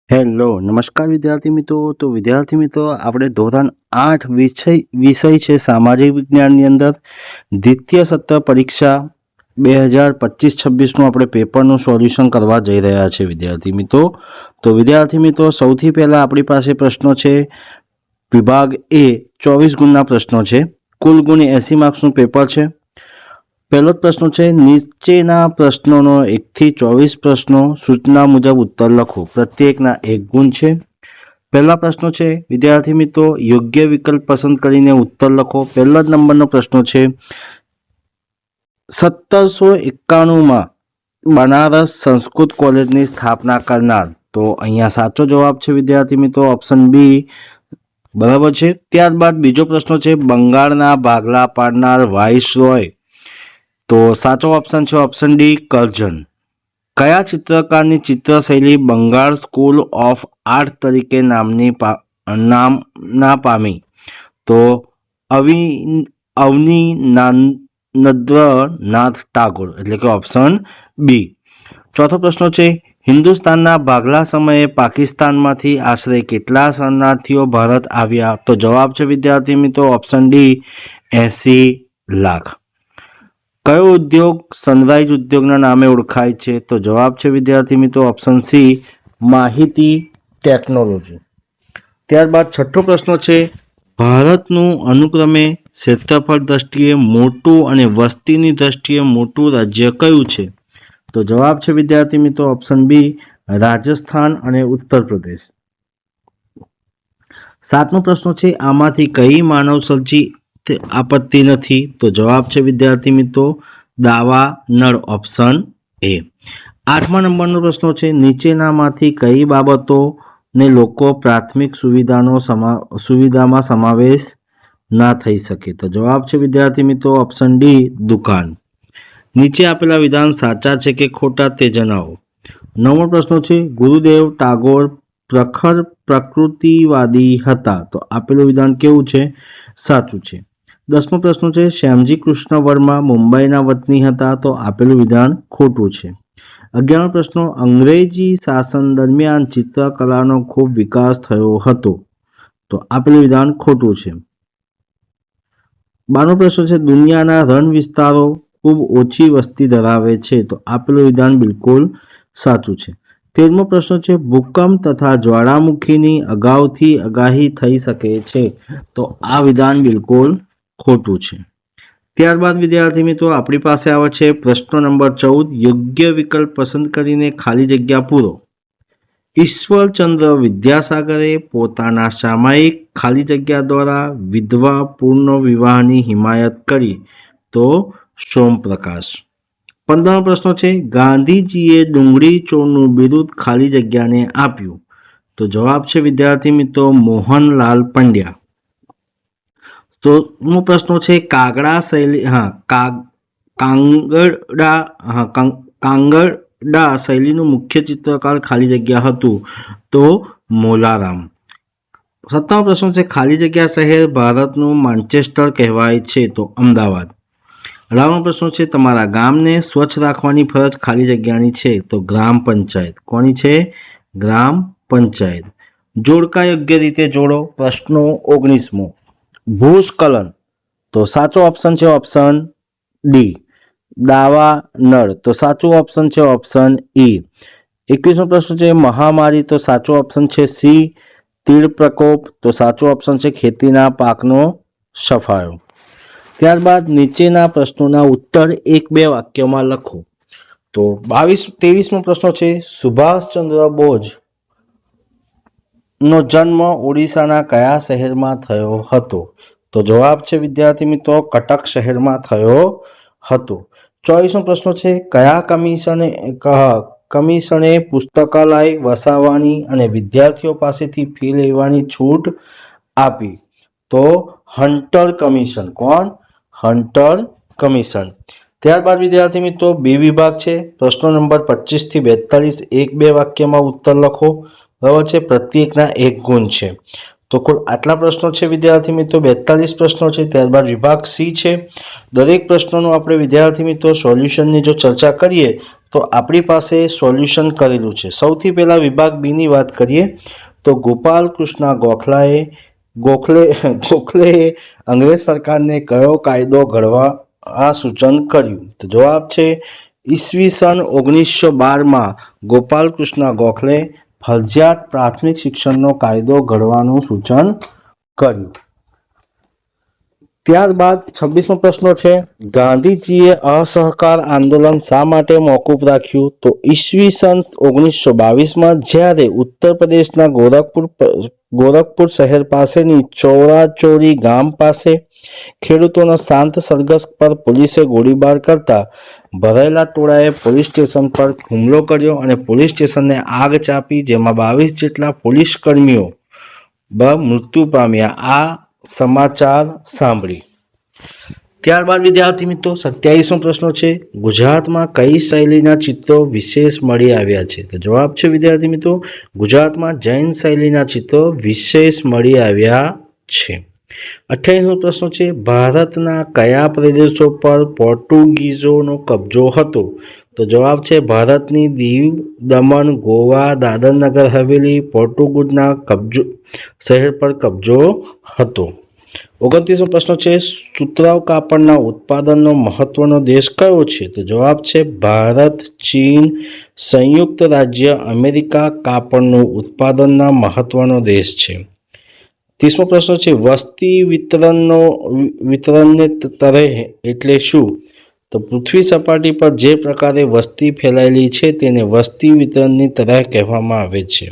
Hello નમસ્કાર વિદ્યાર્થી મિત્રો. તો વિદ્યાર્થી મિત્રો, આપણે ધોરણ 8 વિષય છે સામાજિક વિજ્ઞાનની અંદર દ્વિતીય સત્ર પરીક્ષા 2025-26નું આપણે પેપરનું સોલ્યુશન કરવા જઈ રહ્યા છે વિદ્યાર્થી મિત્રો. તો વિદ્યાર્થી મિત્રો, સૌથી પહેલાં આપણી પાસે પ્રશ્નો છે. વિભાગ એ 24 ગુણના પ્રશ્નો છે. કુલ ગુણ 80 માર્ક્સનું પેપર છે. પહેલો જ પ્રશ્ન છે, નીચેના પ્રશ્નોનો 1 થી 24 પ્રશ્નો સૂચના મુજબ ઉત્તર લખો. પ્રત્યેકના 1 ગુણ છે. પહેલા પ્રશ્નો છે વિદ્યાર્થી મિત્રો, યોગ્ય વિકલ્પ પસંદ કરીને ઉત્તર લખો. પહેલો જ નંબરનો પ્રશ્ન છે, 1791માં બનારસ સંસ્કૃત કોલેજની સ્થાપના કરનાર. તો અહીંયા સાચો જવાબ છે વિદ્યાર્થી મિત્રો ઓપ્શન બી, બરાબર છે. ત્યારબાદ બીજો પ્રશ્ન છે, બંગાળના ભાગલા પાડનાર વાઇસરોય. તો સાચો ઓપ્શન છે ઓપ્શન ડી, કરજન. કયા ચિત્રકારની ચિત્રશૈલી બંગાળ સ્કૂલ ઓફ આર્ટ તરીકે નામના પામી? તો અવનીન્દ્રનાથ ટાગોર, એટલે કે ઓપ્શન બી. ચોથો પ્રશ્ન છે, હિન્દુસ્તાનના ભાગલા સમયે પાકિસ્તાનમાંથી આશરે કેટલા શરણાર્થીઓ ભારત આવ્યા? તો જવાબ છે વિદ્યાર્થી મિત્રો ઓપ્શન ડી, 80 લાખ. કયો ઉદ્યોગ સનરાઈઝ ઉદ્યોગના નામે ઓળખાય છે? તો જવાબ છે વિદ્યાર્થી મિત્રો ઓપ્શન સી, માહિતી ટેકનોલોજી. ત્યારબાદ છઠ્ઠો પ્રશ્ન છે, ભારતનું અનુક્રમે ક્ષેત્રફળ દ્રષ્ટિએ મોટું અને વસ્તીની દ્રષ્ટિએ મોટું રાજ્ય કયું છે? તો જવાબ છે વિદ્યાર્થી મિત્રો ઓપ્શન બી, રાજસ્થાન અને ઉત્તર પ્રદેશ. સાતમો પ્રશ્ન છે, આમાંથી કઈ માનવ સર્જિત આપત્તિ નથી? તો જવાબ છે વિદ્યાર્થી મિત્રો દાવા નળ, ઓપ્શન એ. આઠમા નંબરનો પ્રશ્ન છે, નીચેનામાંથી કઈ બાબતોને લોકો પ્રાથમિક સુવિધામાં સમાવેશ ના થઈ શકે? તો જવાબ છે વિદ્યાર્થી મિત્રો ઓપ્શન ડી, દુકાન. નીચે આપેલા વિધાન સાચા છે કે ખોટા તે જણાવો. નવમો પ્રશ્ન છે, ગુરુદેવ ટાગોર પ્રખર પ્રકૃતિવાદી હતા. તો આપેલું વિધાન કેવું છે? સાચું છે. 10મો પ્રશ્ન છે, શ્યામજી કૃષ્ણ વર્મા મુંબઈના વતની હતા. તો આપેલું વિધાન ખોટું છે. 11મો પ્રશ્ન, અંગ્રેજી શાસન દરમિયાન ચિત્રકલાનો ખૂબ વિકાસ થયો હતો. તો આપેલું વિધાન ખોટું છે. 12મો પ્રશ્ન છે, દુનિયાના રણ વિસ્તારો ખૂબ ઓછી વસ્તી ધરાવે છે. તો આપેલું વિધાન બિલકુલ સાચું છે. 13મો પ્રશ્ન છે, ભૂકંપ તથા જ્વાળામુખીની અગાઉથી આગાહી થઈ શકે છે. તો આ વિધાન બિલકુલ ખોટું છે. ત્યારબાદ વિદ્યાર્થી મિત્રો આપણી પાસે આવે છે પ્રશ્ન નંબર 14, યોગ્ય વિકલ્પ પસંદ કરીને ખાલી જગ્યા પૂરો. ઈશ્વરચંદ્ર વિદ્યાસાગરે પોતાના સામાયિક ખાલી જગ્યા દ્વારા વિધવા પૂર્ણ વિવાહની હિમાયત કરી. તો સોમપ્રકાશ. 15મો પ્રશ્ન છે, ગાંધીજીએ ડુંગળી ચોરનું બિરુદ ખાલી જગ્યાને આપ્યું. તો જવાબ છે વિદ્યાર્થી મિત્રો મોહનલાલ પંડ્યા. 16મો પ્રશ્ન છે, કાંગડા શૈલીનું મુખ્ય ચિત્રકાર ખાલી જગ્યા હતું. તો મોલારામ. 17મો પ્રશ્ન છે, ખાલી જગ્યા શહેર ભારતનું માન્ચેસ્ટર કહેવાય છે. તો અમદાવાદ. 18મો પ્રશ્ન છે, તમારા ગામને સ્વચ્છ રાખવાની ફરજ ખાલી જગ્યાની છે. તો ગ્રામ પંચાયત. કોની છે? ગ્રામ પંચાયત. જોડકા યોગ્ય રીતે જોડો. પ્રશ્નો 19મો, ભૂસ્ખલન. તો સાચો ઓપ્શન છે ઓપ્શન ડી, દાવા નળ. તો સાચું ઓપ્શન છે ઓપ્શન ઈ. 21મો પ્રશ્ન છે, મહામારી. તો સાચો ઓપ્શન છે સી, તીડ પ્રકોપ. તો સાચો ઓપ્શન છે ખેતીના પાકનો સફાયો. ત્યારબાદ નીચેના પ્રશ્નોના ઉત્તર 1-2 વાક્યમાં લખો. તો 23મો પ્રશ્ન છે, સુભાષચંદ્ર બોઝ નો જન્મ ઓડિશાના કયા શહેરમાં થયો હતો? તો જવાબ છે વિદ્યાર્થી મિત્રો કટક શહેરમાં થયો હતો. 24મો પ્રશ્ન છે, કયા કમિશને પુસ્તકાલય વસાવવાની અને વિદ્યાર્થીઓ પાસેથી ફી લેવાની છૂટ આપી? તો હન્ટર કમિશન. કોણ? Hunter commission. ત્યારબાદ વિદ્યાર્થી મિત્રો બી વિભાગ છે. પ્રશ્નો નંબર 25 થી 42 1-2 વાક્યમાં ઉત્તર લખો. બરાબર છે. પ્રત્યેકના 1 ગુણ છે. તો કુલ આટલા પ્રશ્નો છે વિદ્યાર્થી મિત્રો, 42 પ્રશ્નો છે. ત્યારબાદ વિભાગ સી છે. દરેક પ્રશ્નોનું આપણે વિદ્યાર્થી મિત્રો સોલ્યુશનની જો ચર્ચા કરીએ તો આપણી પાસે સોલ્યુશન કરેલું છે. સૌથી પહેલા વિભાગ બી ની વાત કરીએ તો ગોપાલ કૃષ્ણ ગોખલેએ અંગ્રેજ સરકારને કયો કાયદો ઘડવા આ સૂચન કર્યું? તો જવાબ છે ઈસવીસન 1912 ગોપાલ કૃષ્ણ ગોખલે ફરજિયાત પ્રાથમિક શિક્ષણનો કાયદો ઘડવાનું સૂચન કર્યું. ત્યારબાદ 26મો પ્રશ્ન છે, ગાંધીજીએ અસહકાર આંદોલન શા માટે મોકૂફ રાખ્યું? તો ઈસવીસન 1922 જ્યારે ઉત્તર પ્રદેશના ગોરખપુર શહેર પાસેની ચોરાચોરી ગામ પાસે ખેડૂતોના શાંત સરઘસ પર પોલીસે ગોળીબાર કરતા ભરાયેલા ટોળાએ પોલીસ સ્ટેશન પર હુમલો કર્યો અને પોલીસ સ્ટેશનને આગ ચાંપી, જેમાં 22 જેટલા પોલીસ કર્મીઓ મૃત્યુ પામ્યા. આ સમાચાર સાંભળી. ત્યારબાદ વિદ્યાર્થી મિત્રો 27મો પ્રશ્ન છે, ગુજરાતમાં કઈ શૈલીના ચિત્રો વિશેષ મળી આવ્યા છે? તો જવાબ છે વિદ્યાર્થી મિત્રો ગુજરાતમાં જૈન શૈલીના ચિત્રો વિશેષ મળી આવ્યા છે. 28મો પ્રશ્ન છે, ભારતના કયા પ્રદેશો પર પોર્ટુગીઝોનો કબજો હતો? તો જવાબ છે ભારતની દીવ, દમણ, ગોવા, દાદર નગર હવેલી પોર્ટુગીઝના શહેર પર કબજો હતો. 29મો પ્રશ્ન છે, સુતરાઉ કાપડના ઉત્પાદનનો મહત્વનો દેશ કયો છે? તો જવાબ છે ભારત, ચીન, સંયુક્ત રાજ્ય અમેરિકા કાપડનું ઉત્પાદનના મહત્વનો દેશ છે. 30મો પ્રશ્ન છે, વસ્તી વિતરણને તરહ એટલે શું? તો પૃથ્વી સપાટી પર જે પ્રકારે વસ્તી ફેલાયેલી છે તેને વસ્તી વિતરણની તરહ કહેવામાં આવે છે.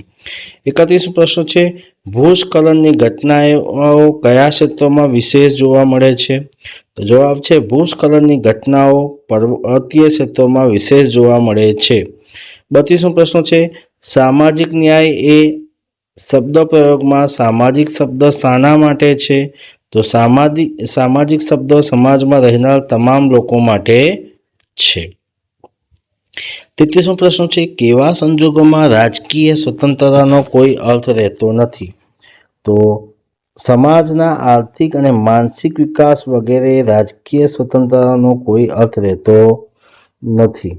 31મો પ્રશ્ન છે, ભૂસ્ખલનની ઘટનાઓ કયા ક્ષેત્રોમાં વિશેષ જોવા મળે છે? તો જવાબ છે ભૂસ્ખલનની ઘટનાઓ પર્વતીય ક્ષેત્રોમાં વિશેષ જોવા મળે છે. 32મો પ્રશ્ન છે, સામાજિક ન્યાય એ શબ્દ પ્રયોગમાં સામાજિક શબ્દ શાના માટે છે? તો સામાજિક શબ્દ સમાજમાં રહેનાર તમામ લોકો માટે છે. 33મો પ્રશ્ન છે, કેવા સંજોગોમાં રાજકીય સ્વતંત્રતાનો કોઈ અર્થ રહેતો નથી? તો સમાજના આર્થિક અને માનસિક વિકાસ વગેરે રાજકીય સ્વતંત્રતાનો કોઈ અર્થ રહેતો નથી.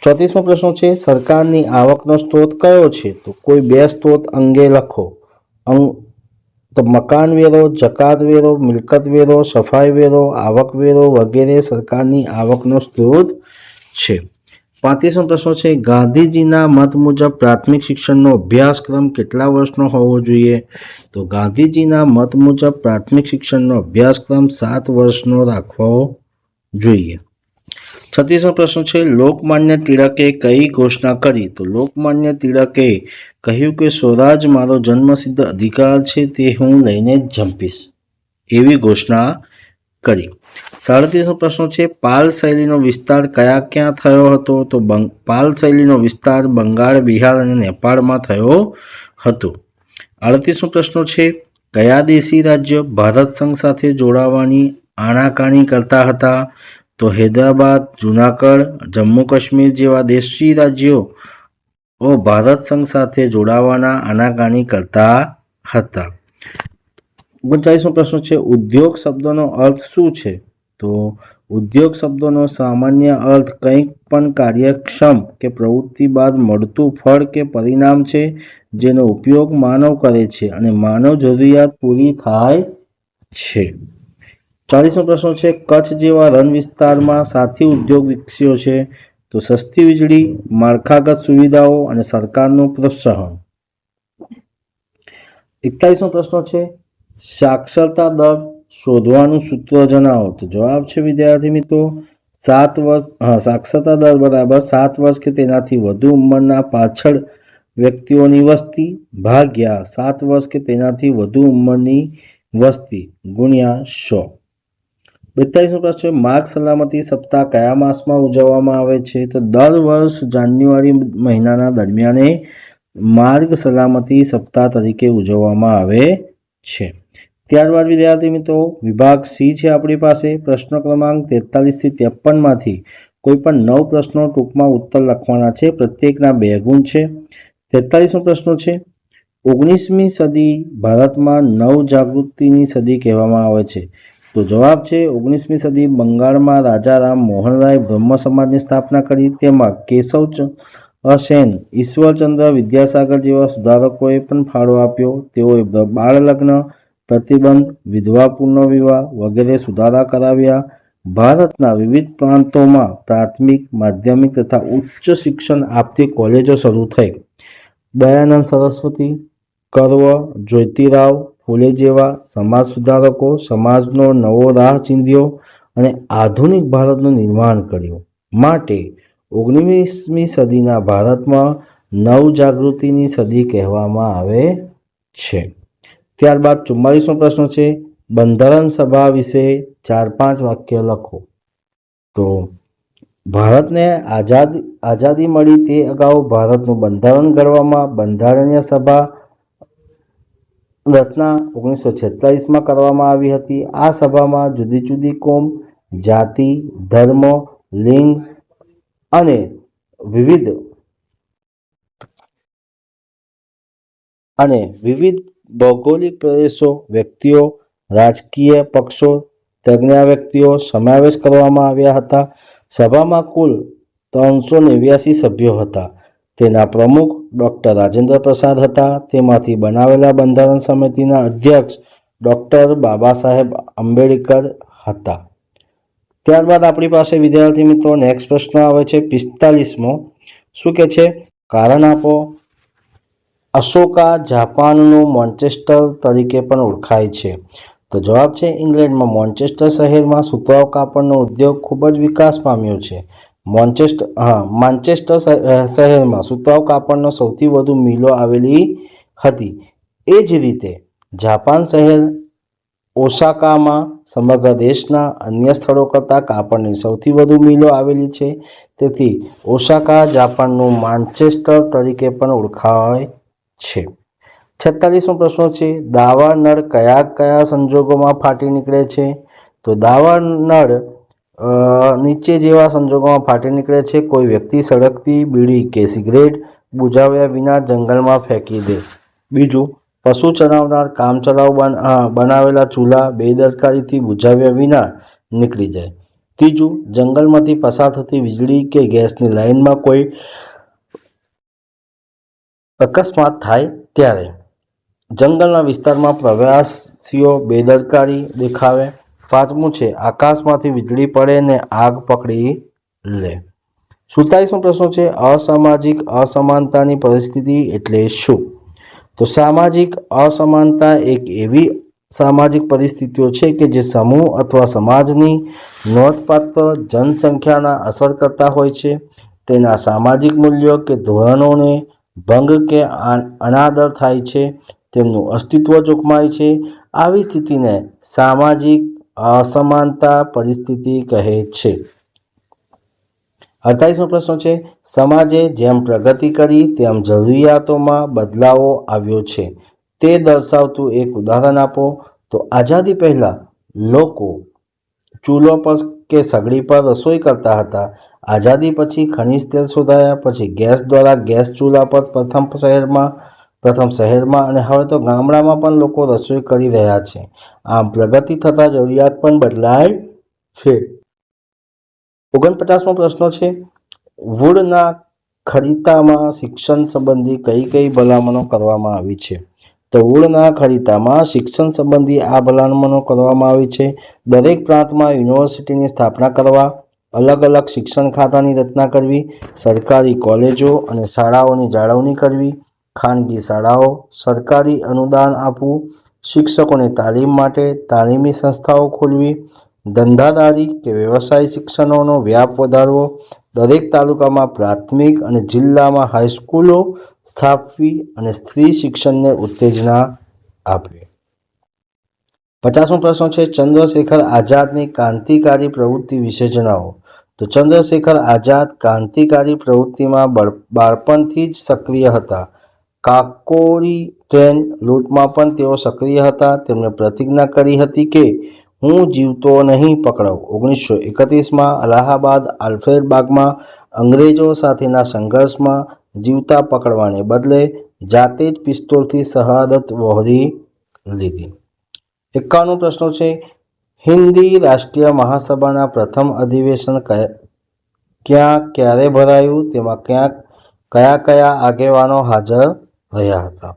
34મો પ્રશ્ન છે, સરકારની આવકનો સ્ત્રોત કયો છે? તો કોઈ બે સ્ત્રોત અંગે લખો. તો મકાન વેરો, જકાત વેરો, મિલકત વેરો, સફાઈ વેરો, આવક વેરો વગેરે સરકારની આવકનો સ્ત્રોત છે. 35મો પ્રશ્ન છે, ગાંધીજીના મત મુજબ પ્રાથમિક શિક્ષણનો અભ્યાસક્રમ કેટલા વર્ષનો હોવો જોઈએ? તો ગાંધીજીના મત મુજબ પ્રાથમિક શિક્ષણનો અભ્યાસક્રમ 7 વર્ષનો રાખવો જોઈએ. 36મો પ્રશ્ન છે, લોકમાન્ય ટિળકે કઈ ઘોષણા કરી? તો લોકમાન્ય ટિળકે કહ્યું કે સ્વરાજ મારો જન્મસિદ્ધ અધિકાર છે, તે હું લઈને જ જંપીશ, એવી ઘોષણા કરી. 37મો પ્રશ્ન છે, પાલ શૈલીનો વિસ્તાર ક્યાં થયો હતો? તો પાલ શૈલીનો વિસ્તાર બંગાળ, બિહાર અને નેપાળમાં થયો હતો. 38મો પ્રશ્ન છે, કયા દેશી રાજ્ય ભારત સંઘ સાથે જોડાવાની આનાકાની કરતા હતા? તો હૈદરાબાદ, જૂનાગઢ, જમ્મુ કાશ્મીર જેવા દેશી રાજ્યો ભારત સંઘ સાથે જોડાવાના આનાકાની કરતા હતા. 39મો પ્રશ્ન છે, ઉદ્યોગ શબ્દનો અર્થ શું છે? તો ઉદ્યોગ શબ્દનો સામાન્ય અર્થ કંઈક પણ કાર્યક્ષમ કે પ્રવૃત્તિ બાદ મળતું ફળ કે પરિણામ છે, જેનો ઉપયોગ માનવ કરે છે અને માનવ જરૂરિયાત પૂરી થાય છે. 40મો પ્રશ્ન છે, કચ્છ જેવા રણ વિસ્તારમાં સાથી ઉદ્યોગ વિકસ્યો છે? તો સસ્તી વીજળી, માળખાગત સુવિધાઓ અને સરકારનું પ્રોત્સાહન. 41મો પ્રશ્ન છે, સાક્ષરતા દર શોધવાનું સૂત્ર જણાવો. તો જવાબ છે વિદ્યાર્થી મિત્રો 7 વર્ષ સાક્ષરતા દર બરાબર 7 વર્ષ કે તેનાથી વધુ ઉંમરના પાછળ વ્યક્તિઓની વસ્તી ભાગ્યા 7 વર્ષ કે તેનાથી વધુ ઉંમરની વસ્તી ગુણ્યા 100. 42મો પ્રશ્ન છે, માર્ગ સલામતી સપ્તાહ કયા માસમાં ઉજવવામાં આવે છે? તો દર વર્ષ જાન્યુઆરી મહિનાના દરમિયાને માર્ગ સલામતી સપ્તાહ તરીકે ઉજવવામાં આવે છે. ત્યારબાદ વિદ્યાર્થી મિત્રો વિભાગ સી છે આપણી પાસે. પ્રશ્ન ક્રમાંક 43 થી 53માંથી કોઈ પણ 9 પ્રશ્નો ટૂંકમાં ઉત્તર લખવાના છે. પ્રત્યેકના 2 ગુણ છે. 43મો પ્રશ્ન છે, 19મી સદી ભારતમાં નવજાગૃતિની સદી કહેવામાં આવે છે? તો જવાબ છે 19મી સદી બંગાળમાં રાજા રામ મોહન રાય બ્રહ્મ સમાજની સ્થાપના કરી. તેમાં કેશવ સેન, ઈશ્વરચંદ્ર વિદ્યાસાગર જેવા સુધારકોએ પણ ફાળો આપ્યો. તેઓએ બાળ લગ્ન પ્રતિબંધ, વિધવા પુનર્વિવાહ વગેરે સુધારા કરાવ્યા. ભારતના વિવિધ પ્રાંતોમાં પ્રાથમિક, માધ્યમિક તથા ઉચ્ચ શિક્ષણ આપતી કોલેજો શરૂ થઈ. દયાનંદ સરસ્વતી, કર્વ, જ્યોતિરાવ ફૂલે જેવા સમાજ સુધારકો સમાજનો નવો રાહ ચીંધ્યો અને આધુનિક ભારતનું નિર્માણ કર્યું. માટે 19મી સદીના ભારતમાં નવજાગૃતિની સદી કહેવામાં આવે છે. ત્યારબાદ 44મો પ્રશ્ન છે, બંધારણ સભા વિશે 4-5 વાક્ય લખો. તો ભારતને આઝાદી મળી તે અગાઉ ભારતનું બંધારણ ઘડવામાં બંધારણીય સભા રચના 1946માં કરવામાં આવી હતી. આ સભામાં જુદી જુદી કોમ, જાતિ, ધર્મ, લિંગ અને વિવિધ ભૌગોલિક પ્રદેશો, વ્યક્તિઓ, રાજકીય પક્ષો, તજ્ઞ વ્યક્તિઓ સમાવેશ કરવામાં આવ્યા હતા. સભામાં કુલ 389 સભ્યો હતા. તેના પ્રમુખ ડૉક્ટર રાજેન્દ્ર પ્રસાદ હતા. તેમાંથી બનાવેલા બંધારણ સમિતિના અધ્યક્ષ ડૉક્ટર બાબા સાહેબ આંબેડકર હતા. ત્યારબાદ આપણી પાસે વિદ્યાર્થી મિત્રો નેક્સ્ટ પ્રશ્ન આવે છે 45મો. શું કે છે? કારણ આપો. અશોકા જાપાનનું મોન્ચેસ્ટર તરીકે પણ ઓળખાય છે. તો જવાબ છે ઇંગ્લેન્ડમાં મોન્ચેસ્ટર શહેરમાં સુતરાઉ કાપડનો ઉદ્યોગ ખૂબ જ વિકાસ પામ્યો છે. માન્ચેસ્ટર શહેરમાં સુતરાઉ કાપડનો સૌથી વધુ મિલો આવેલી હતી. એ જ રીતે જાપાન શહેર ઓસાકામાં સમગ્ર દેશના અન્ય સ્થળો કરતાં કાપડની સૌથી વધુ મિલો આવેલી છે. તેથી ઓસાકા જાપાનનું માન્ચેસ્ટર તરીકે પણ ઓળખાય છે. 46મો પ્રશ્ન છે, દાવા નળ કયા કયા સંજોગોમાં ફાટી નીકળે છે? તો દાવા નળ નીચે જેવા સંજોગોમાં ફાટી નીકળે છે. કોઈ વ્યક્તિ સળગતી બીડી કે સિગરેટ બુઝાવ્યા વિના જંગલમાં ફેંકી દે. બીજું, પશુ ચરાવનાર કામચલાઉ બનાવેલા ચૂલા બેદરકારીથી બુઝાવ્યા વિના નીકળી જાય. ત્રીજું, જંગલમાંથી પસાર થતી વીજળી કે ગેસની લાઇનમાં કોઈ અકસ્માત થાય ત્યારે. જંગલના વિસ્તારમાં પ્રવાસીઓ બેદરકારી દેખાવે. પાંચમું છે, આકાશમાંથી વીજળી પડે ને આગ પકડી લે. 47મો પ્રશ્ન છે, અસામાજિક અસમાનતાની પરિસ્થિતિ એટલે શું? તો સામાજિક અસમાનતા એક એવી સામાજિક પરિસ્થિતિઓ છે કે જે સમૂહ અથવા સમાજની નોંધપાત્ર જનસંખ્યાના અસર કરતા હોય છે. તેના સામાજિક મૂલ્યો કે ધોરણોને ભંગ કે અનાદર થાય છે. તેમનું અસ્તિત્વ જોખમાય છે. આવી સ્થિતિને સામાજિક અસમાનતા પરિસ્થિતિ કહે છે. 48મો પ્રશ્ન છે, સમાજે જેમ પ્રગતિ કરી તેમ જરૂરિયાતોમાં બદલાવો આવ્યો છે. તે દર્શાવતું એક ઉદાહરણ આપો. તો આઝાદી પહેલાં લોકો ચૂલો પર કે સગડી પર રસોઈ કરતા હતા. આઝાદી પછી ખનિજ તેલ શોધાયા, પછી ગેસ દ્વારા ગેસ ચૂલા પર પ્રથમ શહેરમાં અને હવે તો ગામડામાં પણ લોકો રસોઈ કરી રહ્યા છે. આમ પ્રગતિ થતાં જરૂરિયાત પણ બદલાય છે. 49મો પ્રશ્ન છે, વુડના ખરીતામાં શિક્ષણ સંબંધી કઈ કઈ ભલામણો કરવામાં આવી છે? તો વુડના ખરીતામાં શિક્ષણ સંબંધી આ ભલામણો કરવામાં આવી છે. દરેક પ્રાંતમાં યુનિવર્સિટીની સ્થાપના કરવા, અલગ અલગ શિક્ષણ ખાતાની રચના કરવી, સરકારી કોલેજો અને શાળાઓની જાળવણી કરવી, ખાનગી શાળાઓ સરકારી અનુદાન આપવું, શિક્ષકોની તાલીમ માટે તાલીમી સંસ્થાઓ ખોલવી, ધંધાદારી કે વ્યવસાય શિક્ષણનો વ્યાપ વધારવો, દરેક તાલુકામાં પ્રાથમિક અને જિલ્લામાં હાઈસ્કૂલો સ્થાપવી અને સ્ત્રી શિક્ષણને ઉત્તેજના આપવી. 50મો પ્રશ્ન છે, ચંદ્રશેખર આઝાદની ક્રાંતિકારી પ્રવૃત્તિ વિશે જણાવો. તો ચંદ્રશેખર આઝાદ ક્રાંતિકારી પ્રવૃત્તિમાં બાળપણથી જ સક્રિય હતા. કાકોરી ટ્રેન લૂંટમાં પણ તેઓ સક્રિય હતા. તેમણે પ્રતિજ્ઞા કરી હતી કે હું જીવતો નહીં પકડાઉં. 1931માં અલ્હાબાદ આલ્ફ્રેડ બાગમાં અંગ્રેજો સાથેના સંઘર્ષમાં જીવતા પકડવાને બદલે જાતે જ પિસ્તોલથી શહાદત વહોરી લીધી. 51 પ્રશ્નો છે. હિન્દી રાષ્ટ્રીય મહાસભાના પ્રથમ અધિવેશન ક્યાં ક્યારે ભરાયું, તેમાં કયા કયા આગેવાનો હાજર રહ્યા હતા?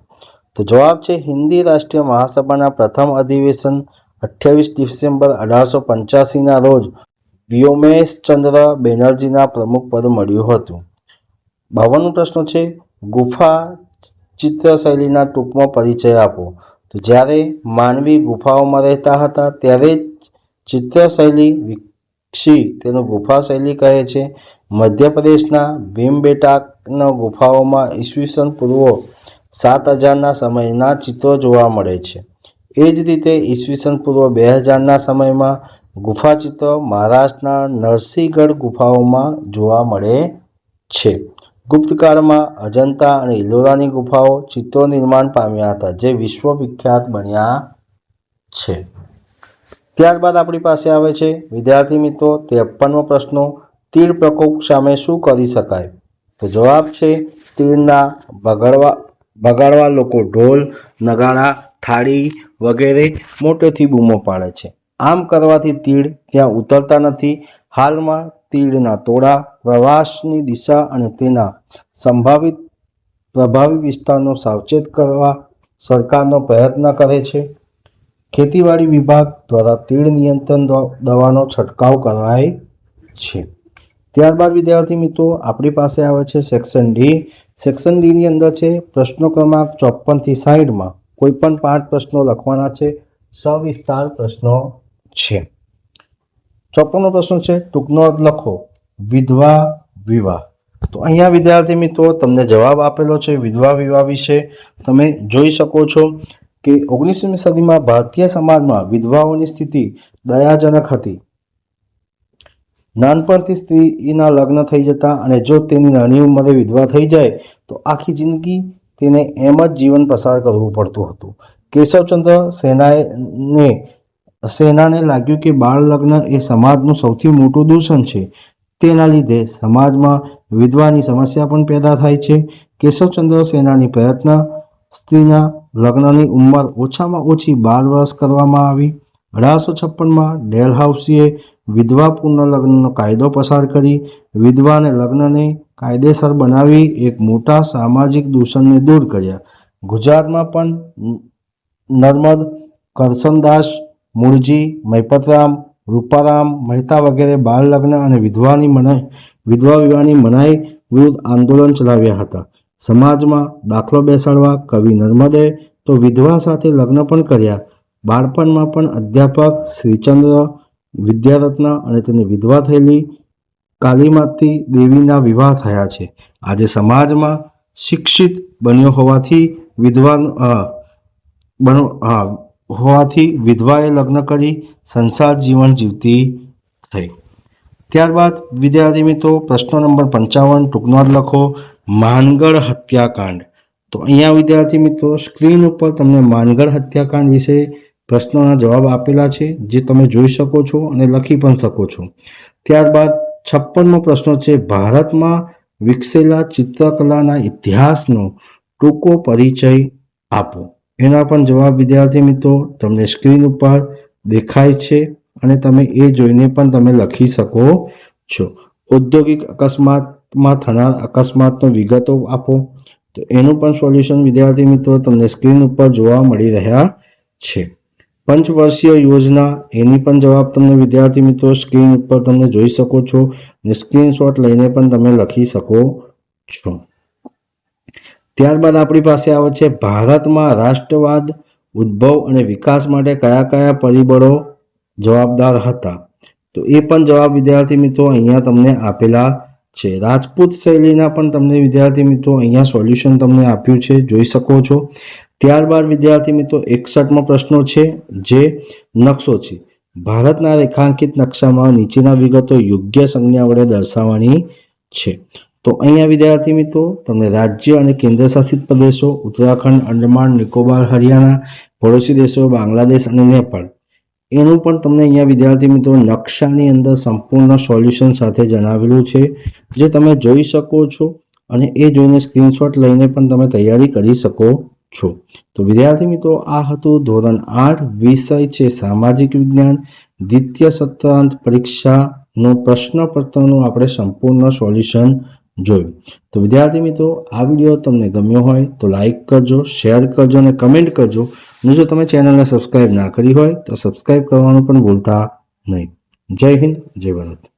તો જવાબ છે હિન્દી રાષ્ટ્રીય મહાસભાના પ્રથમ અધિવેશન 28 ડિસેમ્બર 1885ના રોજ વ્યોમેશચંદ્ર બેનર્જીના પ્રમુખ પદ મળ્યું હતું. 52 પ્રશ્નો છે. ગુફા ચિત્રશૈલીના ટૂંકમાં પરિચય આપો. તો જ્યારે માનવી ગુફાઓમાં રહેતા હતા ત્યારે જ ચિત્રશૈલી વિકસી તેને ગુફા શૈલી કહે છે. મધ્યપ્રદેશના ભીમબેટકાના ગુફાઓમાં ઈસવીસન પૂર્વ 7000ના સમયના ચિત્રો જોવા મળે છે. એ જ રીતે ઈસવીસન પૂર્વ 2000ના સમયમાં ગુફા ચિત્રો મહારાષ્ટ્રના નરસિંહગઢ ગુફાઓમાં જોવા મળે છે. ગુપ્તકાળમાં અજંતા અને ઇલોરાની ગુફાઓ ચિત્રો નિર્માણ પામ્યા હતા જે વિશ્વવિખ્યાત બન્યા છે. ત્યારબાદ આપણી પાસે આવે છે વિદ્યાર્થી મિત્રો 53મો પ્રશ્નો. તીડ પ્રકોપ સામે શું કરી શકાય? તો જવાબ છે તીડના બગાડવા લોકો ઢોલ, નગાડા, થાળી વગેરે મોટેથી બૂમો પાડે છે. આમ કરવાથી તીડ ત્યાં ઉતરતા નથી. હાલમાં તીડના ટોળા પ્રવાસની દિશા અને તેના સંભવિત પ્રભાવી વિસ્તારનો સાવચેત કરવા સરકારનો પ્રયત્ન કરે છે. ખેતીવાડી વિભાગ દ્વારા તીડ નિયંત્રણ દવાનો છંટકાવ કરાય છે. ત્યારબાદ વિદ્યાર્થી મિત્રો આપણી પાસે આવે છે સેક્શન ડી. સેક્શન ડીની અંદર છે પ્રશ્નો ક્રમાંક 54 થી 60માં કોઈ પણ 5 પ્રશ્નો લખવાના છે. સવિસ્તાર પ્રશ્નો છે. 54મો પ્રશ્ન છે ટૂંકનો અર્થ લખો. વિધવા વિવાહ. તો અહીંયા વિદ્યાર્થી મિત્રો તમને જવાબ આપેલો છે વિધવા વિવાહ વિશે. તમે જોઈ શકો છો કે 19મી સદીમાં ભારતીય સમાજમાં વિધવાઓની સ્થિતિ દયાજનક હતી. નાનપણથી સ્ત્રીના લગ્ન થઈ જતા અને જો તેની નાની ઉંમરે વિધવા થઈ જાય તો આખી જિંદગી તેને એમ જ જીવન પસાર કરવું પડતું હતું. કેશવચંદ્ર સેનાને લાગ્યું કે બાળ લગ્ન એ સમાજનું સૌથી મોટું દૂષણ છે. તેના લીધે સમાજમાં વિધવાની સમસ્યા પણ પેદા થાય છે. કેશવચંદ્ર સેનાની પ્રયત્ન સ્ત્રીના લગ્નની ઉંમર ઓછામાં ઓછી 12 વર્ષ કરવામાં આવી. 1856માં ડેલહાઉસીએ વિધવા પુનર્લગ્નનો કાયદો પસાર કરી વિધવાને લગ્નને કાયદેસર બનાવી એક મોટા સામાજિક દૂષણને દૂર કર્યા. ગુજરાતમાં પણ નર્મદ, કરસનદાસ, મૂળજી, મૈપતરામ, રૂપારામ મહેતા વગેરે બાળ લગ્ન અને વિધવા વિવાહની મનાઈ વિરુદ્ધ આંદોલન ચલાવ્યા હતા. સમાજમાં દાખલો બેસાડવા કવિ નર્મદે તો વિધવા સાથે લગ્ન પણ કર્યા. બાળપણમાં પણ અધ્યાપક શ્રીચંદ્ર વિદ્યારત્ન અને તેની વિધવા થયેલી કાલીમાતી દેવીના વિવાહ થયા છે. આજે સમાજમાં શિક્ષિત બન્યો હોવાથી વિધવાએ લગ્ન કરી સંસાર જીવન જીવતી થઈ. ત્યારબાદ વિદ્યાર્થી મિત્રો પ્રશ્ન નંબર 55 ટૂંકનો લખો. માનગઢ હત્યાકાંડ. તો અહીંયા વિદ્યાર્થી મિત્રો સ્ક્રીન ઉપર તમને માનગઢ હત્યાકાંડ વિશે પ્રશ્નોના જવાબ આપેલા છે જે તમે જોઈ શકો છો અને લખી પણ શકો છો. ત્યારબાદ 56મો પ્રશ્ન છે ભારતમાં વિકસેલા ચિત્રકલાના ઇતિહાસનો ટૂંકો પરિચય આપો. એના પણ જવાબ વિદ્યાર્થી મિત્રો તમને સ્ક્રીન ઉપર દેખાય છે અને તમે એ જોઈને પણ તમે લખી શકો છો. ઔદ્યોગિક અકસ્માતમાં થનાર અકસ્માતનો વિગતો આપો. તો એનું પણ સોલ્યુશન વિદ્યાર્થી મિત્રો તમને સ્ક્રીન ઉપર જોવા મળી રહ્યા છે. પંચવર્ષીય યોજના એની પણ જવાબ તમને વિદ્યાર્થી મિત્રો સ્ક્રીન ઉપર તમે જોઈ શકો છો અને સ્ક્રીનશોટ લઈને પણ તમે લખી શકો છો. ત્યારબાદ આપણી પાસે આવે છે ભારતમાં રાષ્ટ્રવાદ ઉદ્ભવ અને વિકાસ માટે કયા કયા પરિબળો જવાબદાર હતા. તો એ પણ જવાબ વિદ્યાર્થી મિત્રો અહીંયા તમને આપેલા છે. રાજપૂત શૈલીના પણ તમને વિદ્યાર્થી મિત્રો અહીંયા સોલ્યુશન તમને આપ્યું છે, જોઈ શકો છો. ત્યારબાદ વિદ્યાર્થી મિત્રો 61મો પ્રશ્નો છે જે નકશો છે. ભારતના રેખાંકિત નકશામાં નીચેના વિગતો યોગ્ય સંજ્ઞા વડે દર્શાવવાની છે. તો અહીંયા વિદ્યાર્થી મિત્રો તમને રાજ્ય અને કેન્દ્રશાસિત પ્રદેશો ઉત્તરાખંડ, અંડમાન, નિકોબાર, હરિયાણા, પડોશી દેશો બાંગ્લાદેશ અને નેપાળ એનું પણ તમને અહીંયા વિદ્યાર્થી મિત્રો નકશાની અંદર સંપૂર્ણ સોલ્યુશન સાથે જણાવેલું છે જે તમે જોઈ શકો છો અને એ જોઈને સ્ક્રીનશોટ લઈને પણ તમે તૈયારી કરી શકો છો. તો વિદ્યાર્થી મિત્રો, આ હતું ધોરણ 8 વિષય છે સામાજિક વિજ્ઞાન દ્વિતીય સત્રાંત પરીક્ષાનું પ્રશ્નપત્રનું આપણે સંપૂર્ણ સોલ્યુશન જોયું. તો વિદ્યાર્થી મિત્રો, આ વિડીયો તમને ગમ્યો હોય તો લાઈક કરજો, શેર કરજો અને કમેન્ટ કરજો. અને જો તમે ચેનલને સબસ્ક્રાઈબ ના કરી હોય તો સબસ્ક્રાઈબ કરવાનું પણ ભૂલતા નહીં. જય હિન્દ, જય ભારત.